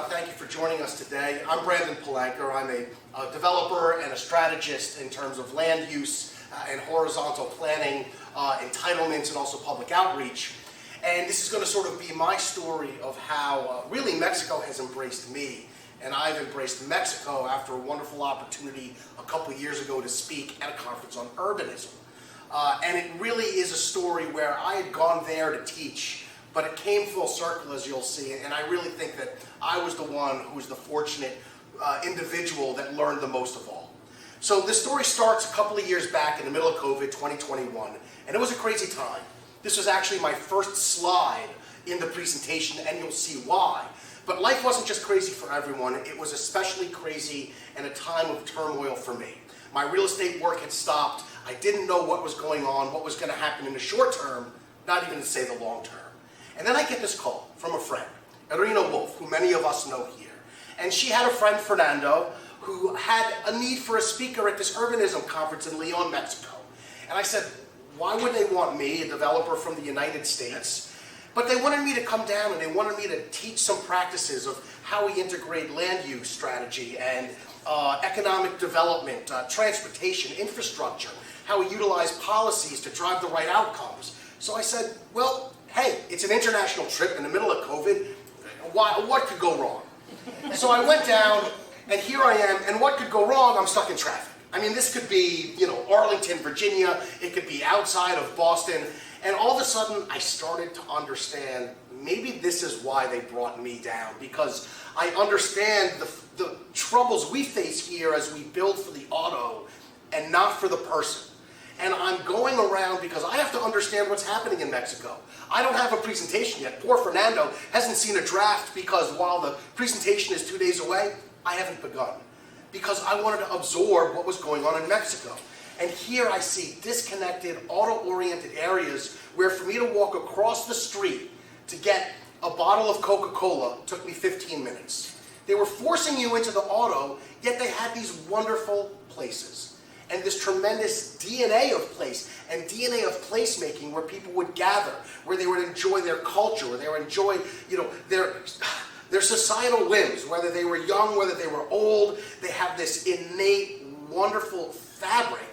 Thank you for joining us today. I'm Brandon Palanker. I'm a developer and a strategist in terms of land use and horizontal planning, entitlements, and also public outreach. And this is going to sort of be my story of how really Mexico has embraced me. And I've embraced Mexico after a wonderful opportunity a couple of years ago to speak at a conference on urbanism. And it really is a story where I had gone there to teach, but it came full circle, as you'll see, and I really think that I was the one who was the fortunate individual that learned the most of all. So this story starts a couple of years back in the middle of COVID, 2021, and it was a crazy time. This was actually my first slide in the presentation, and you'll see why. But life wasn't just crazy for everyone, it was especially crazy and a time of turmoil for me. My real estate work had stopped, I didn't know what was going on, what was going to happen in the short term, not even to say the long term. And then I get this call from a friend, Irina Wolf, who many of us know here. And she had a friend, Fernando, who had a need for a speaker at this urbanism conference in Leon, Mexico. And I said, why would they want me, a developer from the United States? But they wanted me to come down and they wanted me to teach some practices of how we integrate land use strategy and economic development, transportation, infrastructure, how we utilize policies to drive the right outcomes. So I said, well, hey, it's an international trip in the middle of COVID. What could go wrong? So I went down, and here I am, and what could go wrong? I'm stuck in traffic. I mean, this could be, Arlington, Virginia. It could be outside of Boston. And all of a sudden, I started to understand maybe this is why they brought me down, because I understand the troubles we face here as we build for the auto and not for the person. And I'm going around because I have to understand what's happening in Mexico. I don't have a presentation yet. Poor Fernando hasn't seen a draft because while the presentation is 2 days away, I haven't begun. Because I wanted to absorb what was going on in Mexico. And here I see disconnected, auto-oriented areas where for me to walk across the street to get a bottle of Coca-Cola took me 15 minutes. They were forcing you into the auto, yet they had these wonderful places. And this tremendous DNA of place and DNA of placemaking where people would gather, where they would enjoy their culture, where they would enjoy, their societal whims, whether they were young, whether they were old. They have this innate, wonderful fabric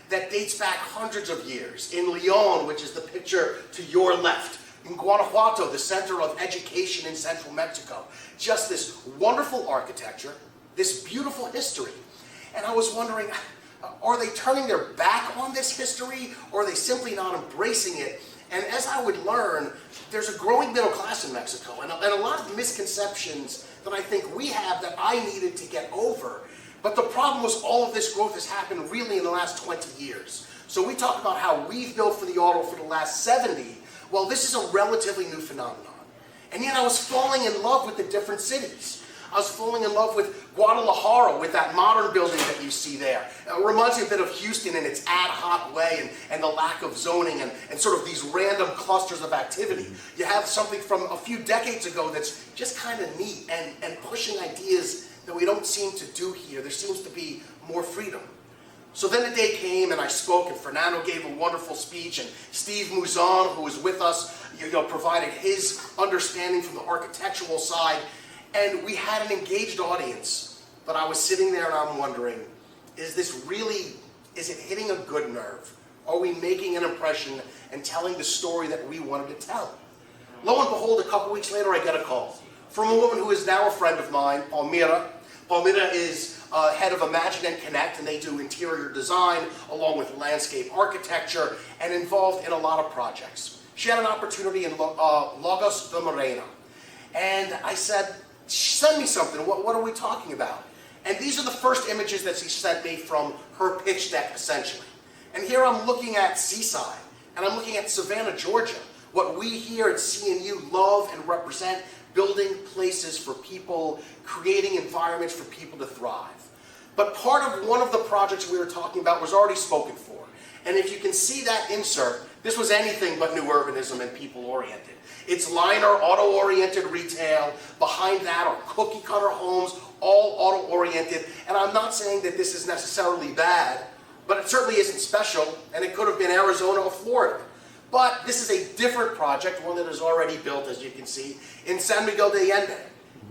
that dates back hundreds of years. In Leon, which is the picture to your left, in Guanajuato, the center of education in central Mexico, just this wonderful architecture, this beautiful history. And I was wondering, are they turning their back on this history, or are they simply not embracing it? And as I would learn, there's a growing middle class in Mexico, and a lot of misconceptions that I think we have that I needed to get over. But the problem was all of this growth has happened really in the last 20 years. So we talk about how we've built for the auto for the last 70. Well, this is a relatively new phenomenon. And yet I was falling in love with the different cities. I was falling in love with Guadalajara, with that modern building that you see there. It reminds me a bit of Houston in its ad hoc way and the lack of zoning and sort of these random clusters of activity. You have something from a few decades ago that's just kind of neat and pushing ideas that we don't seem to do here. There seems to be more freedom. So then the day came and I spoke, and Fernando gave a wonderful speech, and Steve Mouzon, who was with us, provided his understanding from the architectural side. And we had an engaged audience, but I was sitting there and I'm wondering, is it hitting a good nerve? Are we making an impression and telling the story that we wanted to tell? Lo and behold, a couple weeks later I get a call from a woman who is now a friend of mine, Palmira. Palmira is head of Imagine and Connect, and they do interior design along with landscape architecture and involved in a lot of projects. She had an opportunity in Lagos de Moreno. And I said, send me something, what are we talking about? And these are the first images that she sent me from her pitch deck, essentially. And here I'm looking at Seaside, and I'm looking at Savannah, Georgia, what we here at CNU love and represent, building places for people, creating environments for people to thrive. But part of one of the projects we were talking about was already spoken for. And if you can see that insert, this was anything but new urbanism and people-oriented. It's liner, auto-oriented retail. Behind that are cookie-cutter homes, all auto-oriented. And I'm not saying that this is necessarily bad, but it certainly isn't special, and it could have been Arizona or Florida. But this is a different project, one that is already built, as you can see, in San Miguel de Allende.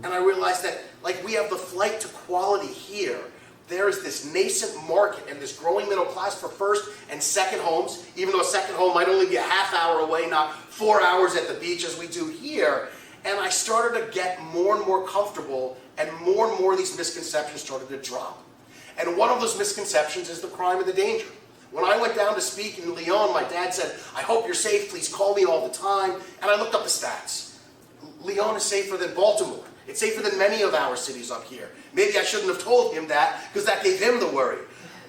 And I realized that, like, we have the flight to quality here. There is this nascent market and this growing middle class for first and second homes, even though a second home might only be a half hour away, not 4 hours at the beach as we do here. And I started to get more and more comfortable, and more these misconceptions started to drop. And one of those misconceptions is the crime and the danger. When I went down to speak in Lyon, my dad said, "I hope you're safe, please call me all the time." And I looked up the stats. Lyon is safer than Baltimore. It's safer than many of our cities up here. Maybe I shouldn't have told him that, because that gave him the worry.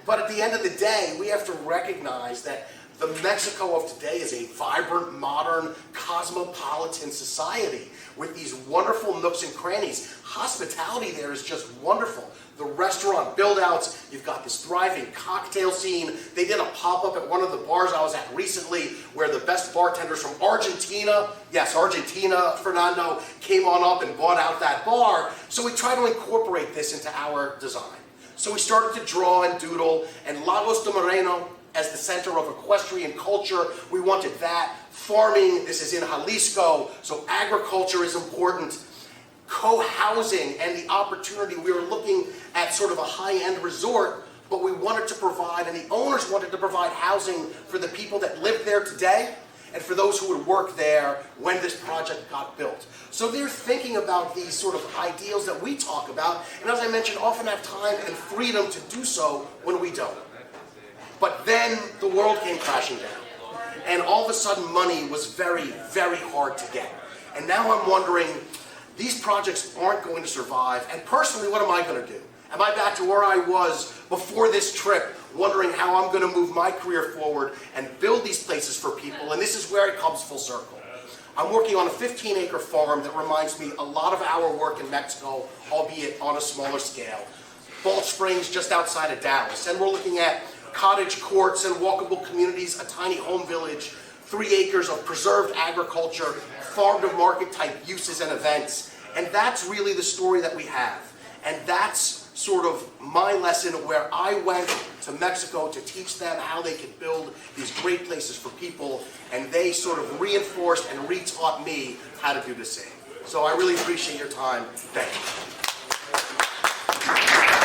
But at the end of the day, we have to recognize that the Mexico of today is a vibrant, modern, cosmopolitan society with these wonderful nooks and crannies. Hospitality there is just wonderful. The restaurant build-outs, you've got this thriving cocktail scene. They did a pop-up at one of the bars I was at recently where the best bartenders from Argentina, yes, Argentina, Fernando, came on up and bought out that bar. So we try to incorporate this into our design. So we started to draw and doodle, and Lagos de Moreno as the center of equestrian culture, we wanted that. Farming, this is in Jalisco, so agriculture is important. Co-housing and the opportunity, we were looking at sort of a high-end resort, but we wanted to provide, and the owners wanted to provide housing for the people that live there today and for those who would work there when this project got built. So they're thinking about these sort of ideals that we talk about, and as I mentioned, often have time and freedom to do so when we don't. But then the world came crashing down, and all of a sudden money was very hard to get. And now I'm wondering, these projects aren't going to survive, and personally, what am I going to do? Am I back to where I was before this trip, wondering how I'm going to move my career forward and build these places for people? And this is where it comes full circle. I'm working on a 15-acre farm that reminds me a lot of our work in Mexico, albeit on a smaller scale. Balch Springs, just outside of Dallas, and we're looking at cottage courts and walkable communities, a tiny home village, 3 acres of preserved agriculture, farm-to-market type uses and events. And that's really the story that we have. And that's sort of my lesson where I went to Mexico to teach them how they could build these great places for people, and they sort of reinforced and retaught me how to do the same. So I really appreciate your time. Thank you.